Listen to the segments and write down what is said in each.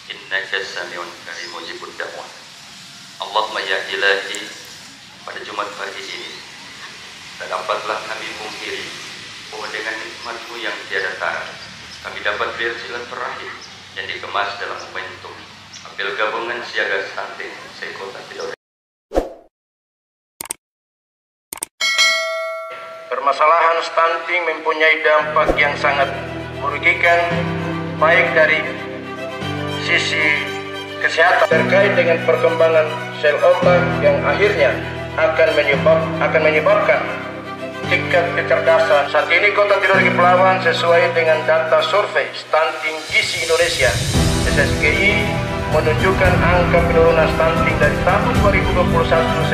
Innaka sami'un qarib mujibud da'wah. Allahumma ya ilahi, pada Jumat pagi ini tak dapatlah kami pungkiri bahwa dengan nikmat-Mu yang tiada tara kami dapat bersilaturahim yang dikemas dalam momentum apel gabungan siaga stunting sekota Tidore. Permasalahan stunting mempunyai dampak yang sangat merugikan, baik dari sisi kesehatan terkait dengan perkembangan sel otak yang akhirnya akan menyebabkan tingkat kecerdasan. Saat ini Kota Tidore Kepulauan sesuai dengan data survei stunting gizi Indonesia SSGI menunjukkan angka penurunan stunting dari tahun 2021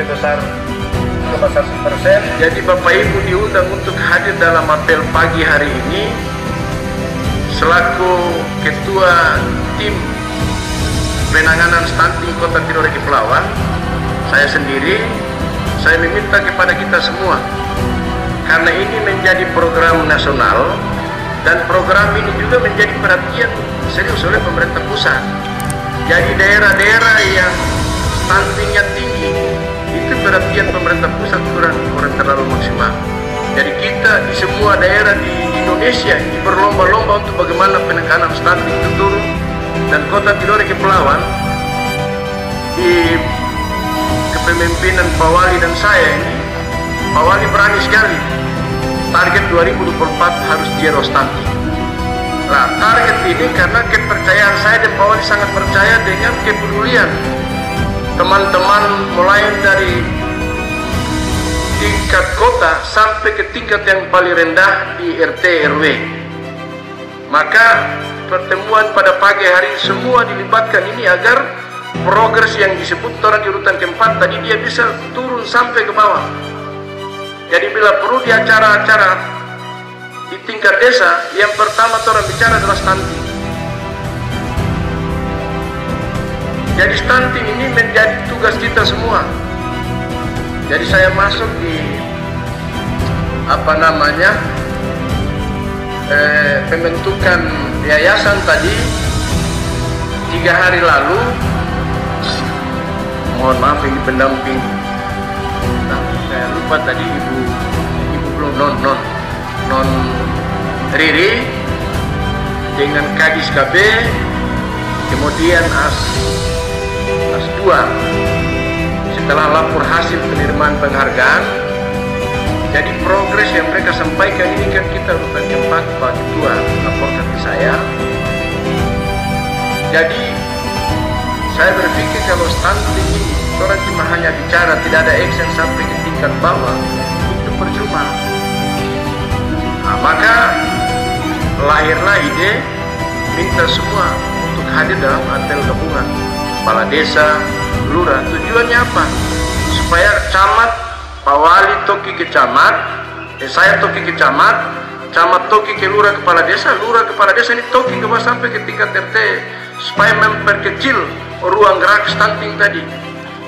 sebesar 1%. Jadi Bapak Ibu diundang untuk hadir dalam apel pagi hari ini selaku Ketua Tim Penanganan Stunting Kota Tidore Kepulauan. Saya meminta kepada kita semua, karena ini menjadi program nasional dan program ini juga menjadi perhatian serius oleh pemerintah pusat. Jadi daerah-daerah yang stuntingnya tinggi itu perhatian pemerintah pusat kurang terlalu maksimal. Jadi kita di semua daerah di Indonesia ini berlomba-lomba untuk bagaimana penekanan stunting itu turun, dan Kota Tidore Kepulauan di kepemimpinan Pak Wali dan saya ini, Pak Wali berani sekali target 2024 harus zero stunting. Nah, target ini karena kepercayaan saya dan Pak Wali sangat percaya dengan kepedulian teman-teman mulai dari tingkat kota sampai ke tingkat yang paling rendah di RT RW. Maka pertemuan pada pagi hari semua dilibatkan ini agar progres yang disebut orang di urutan keempat tadi dia bisa turun sampai ke bawah. Jadi bila perlu di acara-acara di tingkat desa, yang pertama orang bicara adalah stunting. Jadi stunting ini menjadi tugas kita semua. Jadi saya masuk di pembentukan yayasan tadi 3 hari lalu. Mohon maaf ini pendamping. Saya lupa tadi ibu belum non Riri dengan Kadis KB, kemudian as 2 setelah lapor hasil penerimaan penghargaan. Jadi progres yang mereka sampaikan ini kan kita urutan keempat, Pak Ketua laporkan ke saya. Jadi saya berpikir kalau stunting ini orang cuma hanya bicara, tidak ada action sampai ke tingkat bawah, itu percuma. Nah, maka lahirlah ide minta semua untuk hadir dalam apel gabungan kepala desa, lurah. Tujuannya apa? Supaya camat, Pak Wali toki ke camat, saya toki ke camat, camat toki ke lurah kepala desa ini toki ke bawah sampai ke tingkat RT, supaya memperkecil ruang gerak stunting tadi.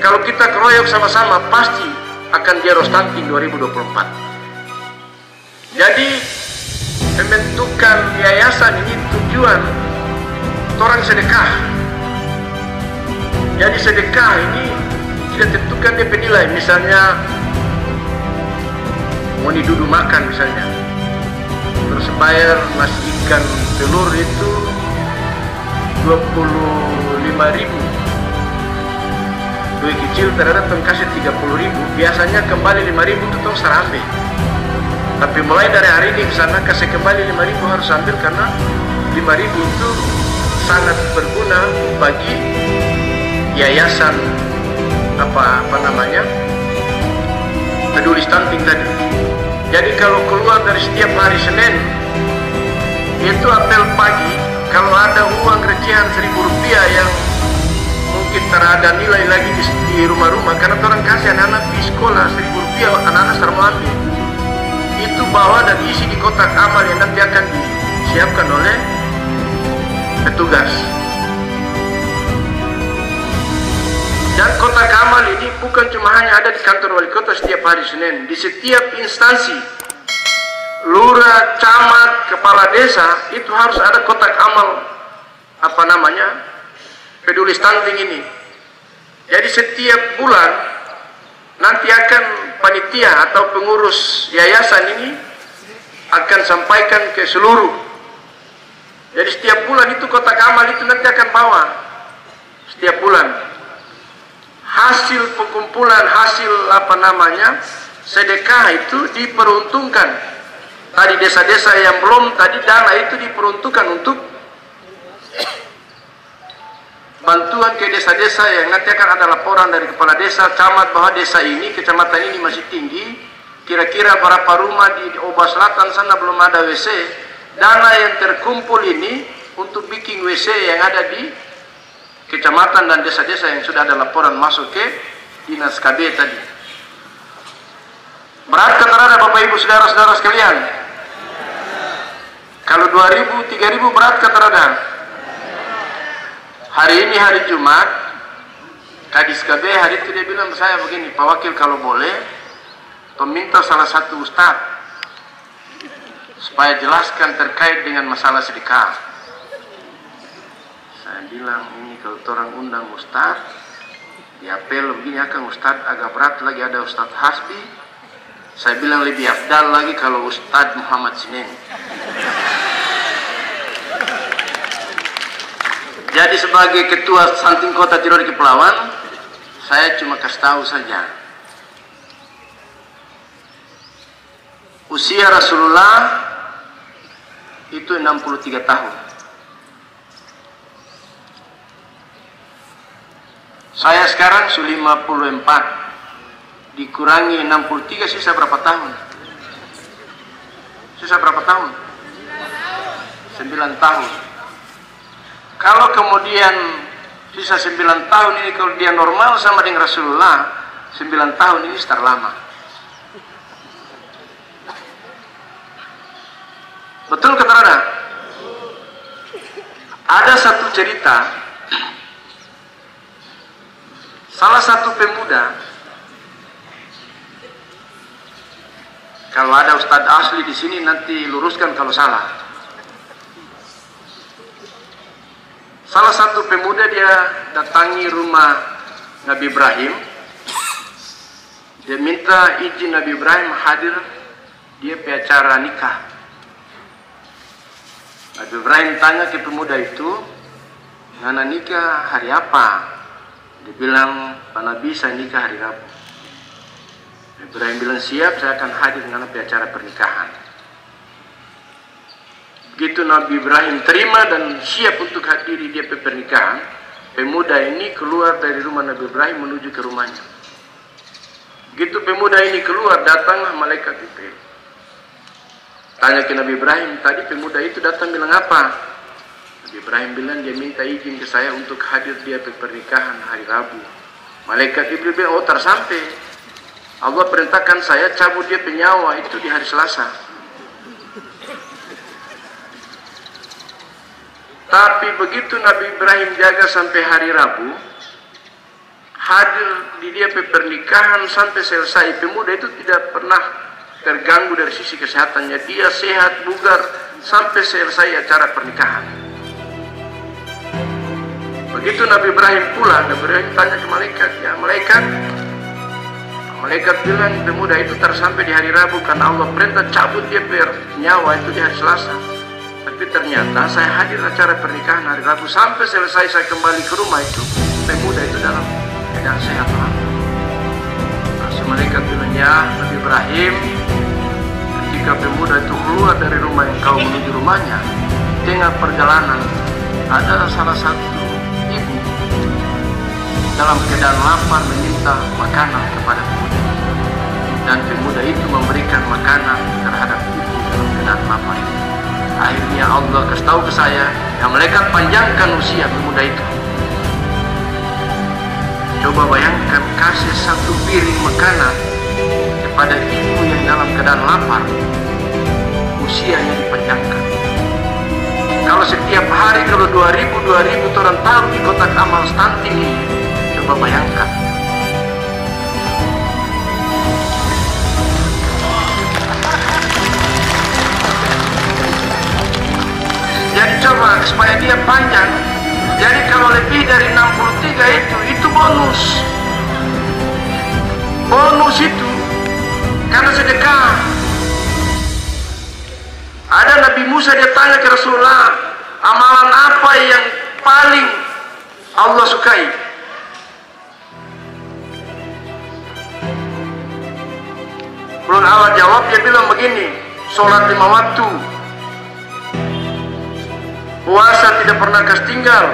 Kalau kita keroyok sama-sama pasti akan zero stunting 2024. Jadi pembentukan yayasan ini tujuan orang sedekah. Jadi sedekah ini tidak tentukan dia penilai, misalnya mau didudu makan misalnya, terus bayar nasi ikan telur itu 25.000, duit kecil terhadap kasih 30.000, biasanya kembali 5.000 itu tong sarambe. Tapi mulai dari hari ini ke sana kasih kembali 5.000 harus ambil, karena 5.000 itu sangat berguna bagi yayasan peduli stunting tadi. Jadi kalau keluar dari setiap hari Senin itu apel pagi, kalau ada uang recehan Rp1.000 yang mungkin terada nilai lagi di rumah-rumah, karena orang kasih anak-anak di sekolah Rp1.000, anak-anak serba ambil, itu bawa dan isi di kotak amal yang nanti akan disiapkan oleh petugas. Dan kotak amal ini bukan cuma hanya ada di kantor wali kota setiap hari Senin, di setiap instansi, lurah, camat, kepala desa itu harus ada kotak amal peduli stunting ini. Jadi setiap bulan nanti akan panitia atau pengurus yayasan ini akan sampaikan ke seluruh. Jadi setiap bulan itu kotak amal itu nanti akan bawa setiap bulan hasil pengumpulan hasil sedekah itu diperuntukkan. Tadi desa-desa yang belum tadi dana itu diperuntukkan untuk bantuan ke desa-desa yang nanti akan ada laporan dari kepala desa, camat bahwa desa ini, kecamatan ini masih tinggi, kira-kira berapa rumah di Oba Selatan sana belum ada WC. Dana yang terkumpul ini untuk bikin WC yang ada di kecamatan dan desa-desa yang sudah ada laporan masuk ke dinas KB tadi. Berat terhadap Bapak Ibu saudara-saudara sekalian? Kalau 2.000, 3.000 berat terhadap? Hari ini hari Jumat, Kadis KB hari itu dia bilang saya begini, Pak Wakil kalau boleh, minta salah satu ustadz supaya jelaskan terkait dengan masalah sedekah. Saya bilang ini kalau orang undang ustadz, diapel begini akan ustadz agak berat lagi ada Ustadz Hasbi. Saya bilang lebih afdal lagi kalau Ustadz Muhammad Sinen. Jadi sebagai ketua Santing Kota Tidore Kepulauan, saya cuma kasih tahu saja. Usia Rasulullah itu 63 tahun. Saya sekarang sudah 54. Dikurangi 63 sisa berapa tahun? Sisa berapa tahun? 9 tahun. Kalau kemudian sisa 9 tahun ini kalau dia normal sama dengan Rasulullah, 9 tahun ini terlama. Betul kata Rada? Ada satu cerita, salah satu pemuda, kalau ada Ustadz asli di sini nanti luruskan kalau salah. Salah satu pemuda dia datangi rumah Nabi Ibrahim. Dia minta izin Nabi Ibrahim hadir dia ke acara nikah. Nabi Ibrahim tanya ke pemuda itu, "Ngana nikah hari apa?" Dia bilang, "Pak Nabi saya nikah hari Rabu." Nabi Ibrahim bilang, "Siap, saya akan hadir dengan acara pernikahan." Begitu Nabi Ibrahim terima dan siap untuk hadiri dia pernikahan, pemuda ini keluar dari rumah Nabi Ibrahim menuju ke rumahnya. Begitu pemuda ini keluar, datanglah malaikat Jibril. Tanya ke Nabi Ibrahim, tadi pemuda itu datang bilang apa? Nabi Ibrahim bilang dia minta izin ke saya untuk hadir dia pernikahan hari Rabu. Malaikat Jibril bilang, oh tersampai. Allah perintahkan saya cabut dia penyawa itu di hari Selasa. Tapi begitu Nabi Ibrahim jaga sampai hari Rabu, hadir di dia pernikahan sampai selesai, pemuda itu tidak pernah terganggu dari sisi kesehatannya. Dia sehat, bugar sampai selesai acara pernikahan. Begitu Nabi Ibrahim pulang, Nabi Ibrahim tanya ke malaikat, ya malaikat, malaikat bilang pemuda itu tersampai di hari Rabu karena Allah perintah cabut dia nyawa itu di hari Selasa. Tapi ternyata saya hadir acara pernikahan hari Rabu sampai selesai saya kembali ke rumah itu pemuda itu dalam keadaan sehat. Malaikat bilang, ya Nabi Ibrahim, ketika pemuda itu keluar dari rumah yang kau menuju rumahnya, tengah perjalanan ada salah satu ibu dalam keadaan lapar meminta makanan kepada pemuda, dan pemuda itu memberikan makanan terhadap ibu dalam keadaan lapar itu. Akhirnya Allah kasih tahu ke saya yang malaikat panjangkan usia pemuda itu. Coba bayangkan kasih satu piring makanan kepada ibu yang dalam keadaan lapar, usianya dipanjangkan. Kalau setiap hari kalau 2000 orang taruh di kotak amal stunting ini, coba bayangkan. Jadi coba supaya dia panjang, Jadi kalau lebih dari 63 itu bonus. Bonus itu karena sedekah. Ada Nabi Musa, dia tanya ke Rasulullah, amalan apa yang paling Allah sukai? Belum Allah jawab, dia bilang begini, sholat 5 waktu, puasa tidak pernah tinggal,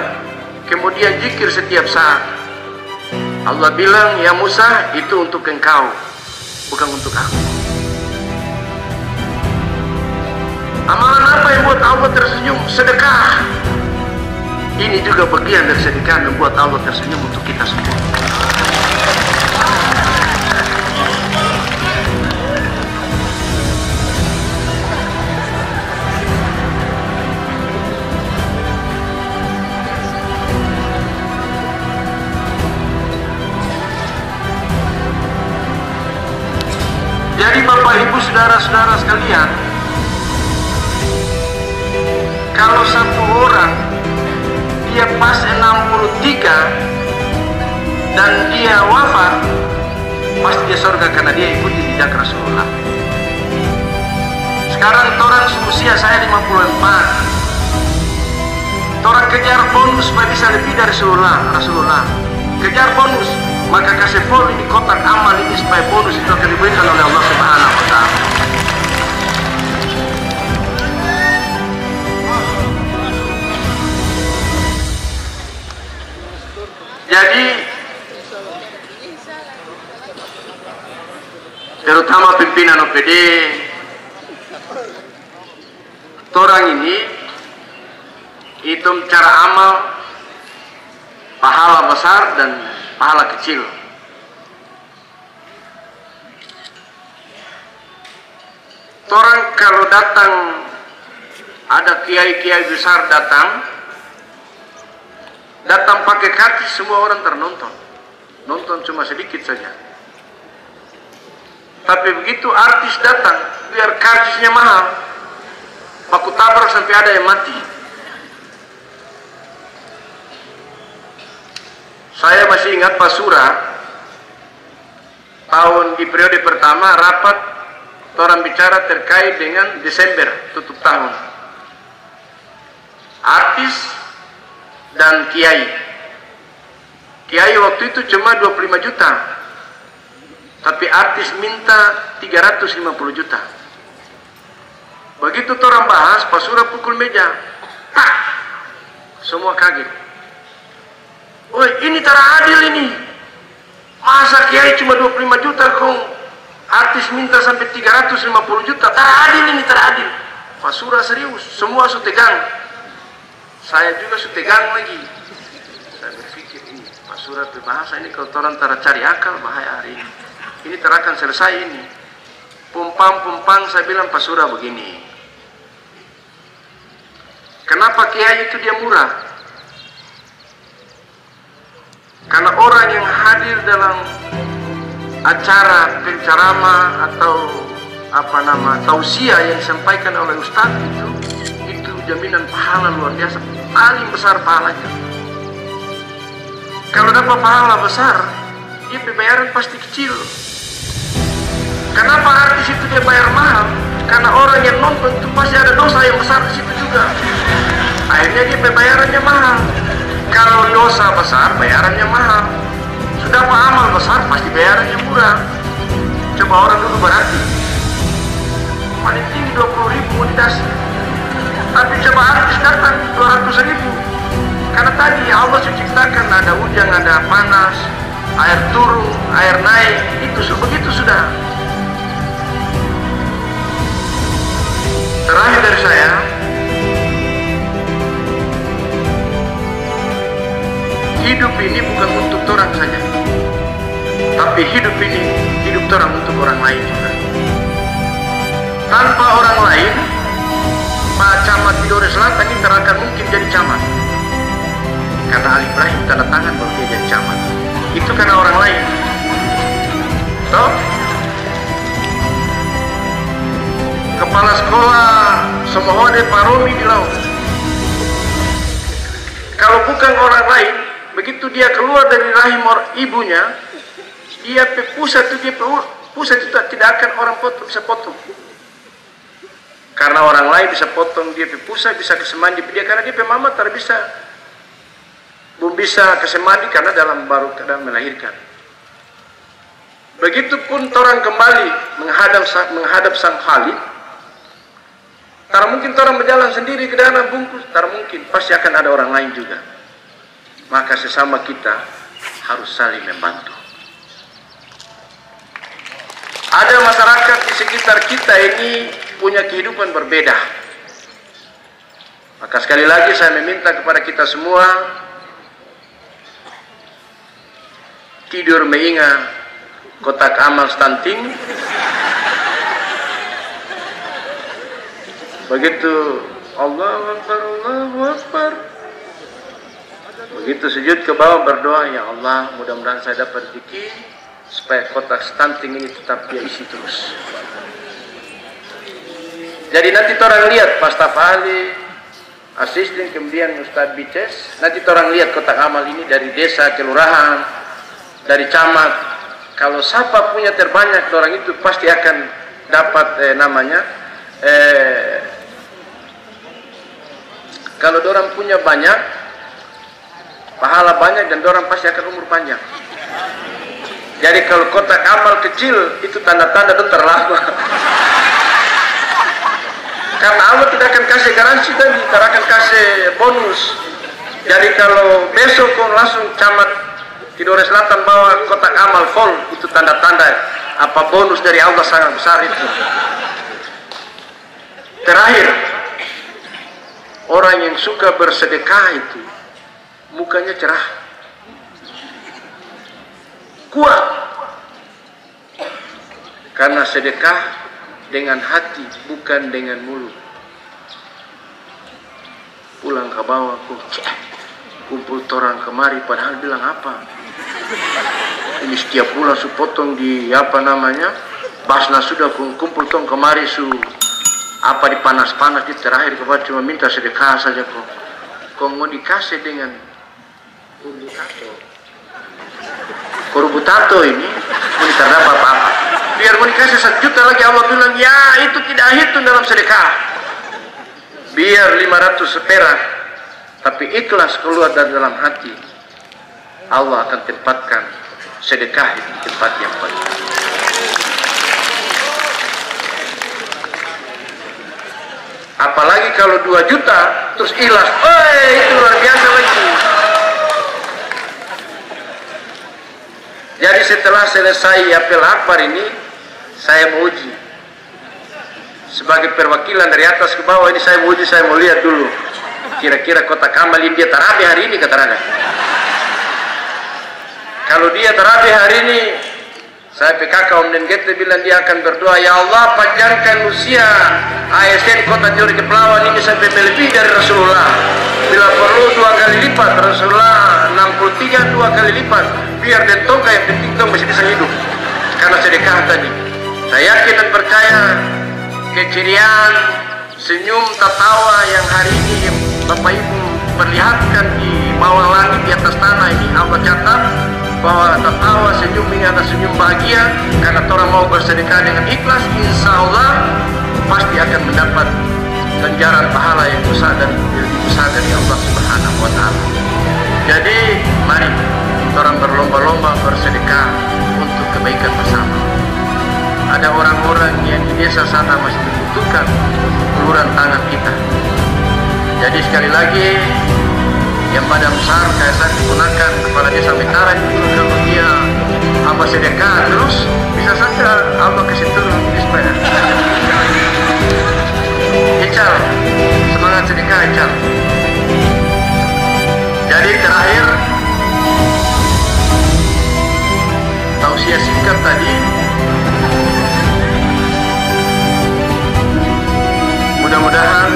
kemudian zikir setiap saat. Allah bilang, ya Musa, itu untuk engkau, bukan untuk aku. Amalan apa yang buat Allah tersenyum? Sedekah. Ini juga bagian dari sedekah yang membuat Allah tersenyum untuk kita semua. Jadi Bapak Ibu saudara-saudara sekalian, kalau satu orang dia pas 63 dan dia wafat, pasti dia surga karena dia ikuti jejak Rasulullah. Sekarang orang seusia saya 54, orang kejar bonus supaya bisa lebih dari Rasulullah. Kejar bonus, maka kasih follow di kotak amal ini supaya bonus itu akan diberikan oleh Allah Subhanahu wa Ta'ala. Jadi terutama pimpinan OPD, orang ini hitung cara amal, pahala besar dan pahala kecil. Orang kalau datang, ada kiai-kiai besar datang pakai kaki, semua orang ternonton. Nonton cuma sedikit saja. Tapi begitu artis datang, biar karcisnya mahal, baku tabrak sampai ada yang mati. Saya masih ingat Pak Sura, tahun di periode pertama rapat, orang bicara terkait dengan Desember tutup tahun. Artis dan kiai. Kiai waktu itu cuma 25 juta, tapi artis minta 350 juta. Begitu orang bahas, Pak Sura pukul meja, tak, semua kaget. Woi, ini tak adil ini. Masa kiai cuma 25 juta kok artis minta sampai 350 juta? Tak adil ini, tak adil. Pak Sura serius, semua su tegang. Saya juga su tegang lagi. Saya berpikir ini Pak Sura berbahasa ini kalau orang tak cari akal bahaya hari ini. Ini tak akan selesai ini. Pumpang saya bilang Pak Sura begini. Kenapa kiai itu dia murah? Karena orang yang hadir dalam acara penceramah atau tausiah yang disampaikan oleh Ustadz itu jaminan pahala luar biasa, paling besar pahalanya. Kalau dapat pahala besar, dia pembayaran pasti kecil. Kenapa artis itu dia bayar mahal? Karena orang yang nonton itu pasti ada dosa yang besar di situ juga. Akhirnya dia pembayarannya mahal. Kalau dosa besar, bayarannya mahal. Sudah apa amal besar, pasti bayarannya murah. Coba orang dulu berarti paling tinggi 20.000 mau dikasih. Tapi coba artis datang 200.000. Karena tadi Allah ciptakan ada hujan, ada panas, air turun, air naik, itu begitu sudah. Terakhir dari saya, hidup ini bukan untuk orang saja, tapi hidup ini hidup orang untuk orang lain juga. Tanpa orang lain, Pak Camat Tidore Selatan ini tak akan mungkin jadi camat. Karena Ali Ibrahim tanda tangan baru dia jadi camat. Itu karena orang lain. Toh? Kepala sekolah Semohode Pak Romi di laut. kalau bukan orang lain, begitu dia keluar dari rahim ibunya, dia pusat itu tidak akan orang bisa potong. Karena orang lain bisa potong dia pusat, bisa kesemandi dia, karena dia mama belum bisa kesemandi karena baru keadaan melahirkan. Begitupun orang kembali menghadap sang Khalid. Tak mungkin orang berjalan sendiri ke dalam bungkus, tak mungkin, pasti akan ada orang lain juga. Maka sesama kita harus saling membantu. Ada masyarakat di sekitar kita ini punya kehidupan berbeda. Maka sekali lagi saya meminta kepada kita semua, tidur mengingat kotak amal stunting. Begitu Allahu Akbar, Allahu Akbar, begitu sujud ke bawah berdoa, ya Allah mudah-mudahan saya dapat rezeki supaya kotak stunting ini tetap dia isi terus. Jadi nanti orang lihat Pak Staf Ahli, asisten, kemudian Ustadz Bices, nanti orang lihat kotak amal ini dari desa, kelurahan, dari camat. Kalau siapa punya terbanyak, orang itu pasti akan dapat kalau orang punya banyak, pahala banyak, dan orang pasti akan umur panjang. Jadi kalau kotak amal kecil, itu tanda-tanda itu terlama. Karena Allah tidak akan kasih garansi tadi, tidak akan kasih bonus. Jadi kalau besok kau langsung camat Tidore Selatan bawa kotak amal full, itu tanda-tanda apa bonus dari Allah sangat besar itu. Terakhir, orang yang suka bersedekah itu mukanya cerah, kuat, karena sedekah dengan hati bukan dengan mulut. Pulang ke bawah, kumpul torang kemari, padahal bilang apa? Ini setiap bulan su potong di basna sudah kumpul tong kemari su apa di panas-panas, di terakhir kepada cuma minta sedekah saja kok. Kok mau dikasih dengan korubutato ini terdapat apa-apa. Biar mau dikasih 1 juta lagi, Allah bilang ya itu tidak hitung dalam sedekah. Biar 500 perak, tapi ikhlas keluar dari dalam hati, Allah akan tempatkan sedekah di tempat yang baik. Apalagi kalau 2 juta terus ikhlas, itu luar biasa lagi. Jadi setelah selesai apel akbar ini, saya mau uji sebagai perwakilan dari atas ke bawah ini. Saya mau uji, saya mau lihat dulu kira-kira kotak amal ini dia tarabi hari ini kata Rana. Kalau dia tarabi hari ini, saya PKK Om Dengete bilang dia akan berdoa, ya Allah panjangkan usia ASN Kota Tidore Kepulauan ini sampai melebihi dari Rasulullah. Bila perlu 2 kali lipat, Rasulullah 63 2 kali lipat. Biar dentongka yang penting dong masih bisa hidup. Karena sedekah tadi. Saya yakin dan percaya keceriaan, senyum, tertawa yang hari ini yang Bapak Ibu perlihatkan di bawah langit di atas tanah ini, Allah catat bahwa tertawa senyum ini adalah senyum bahagia karena orang mau bersedekah dengan ikhlas. Insya Allah pasti akan mendapat ganjaran pahala yang besar dan lebih besar dari Allah Subhanahu wa Ta'ala. Jadi mari orang berlomba-lomba bersedekah untuk kebaikan bersama. Ada orang-orang yang di desa sana masih membutuhkan uluran tangan kita. Jadi sekali lagi, yang pada besar kayak saya gunakan kepala desa Mentara itu, kalau dia apa sedekah terus bisa saja Allah kasih turun supaya Ical semangat sedekah Ical. Jadi terakhir tausiah singkat tadi, mudah-mudahan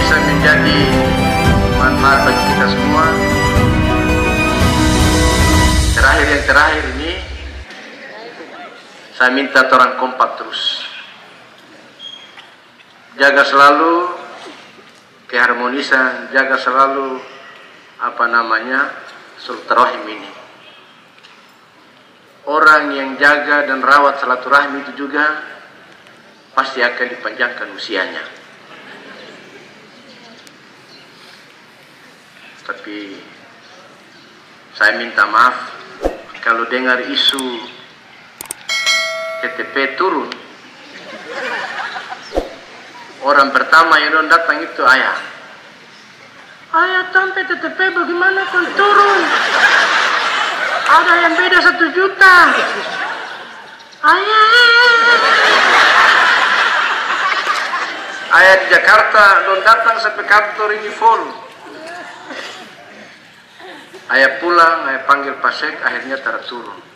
bisa menjadi manfaat bagi kita semua. Yang terakhir ini saya minta orang kompak terus, jaga selalu keharmonisan, jaga selalu silaturahim ini. Orang yang jaga dan rawat silaturahmi itu juga pasti akan dipanjangkan usianya. Tapi saya minta maaf kalau dengar isu TTP turun, orang pertama yang datang itu ayah. Ayah, sampai TTP bagaimana kan turun? Ada yang beda 1 juta. Ayah. Ayah di Jakarta datang sampai kantor ini full. Ayah pulang, ayah panggil Pasek, akhirnya turun.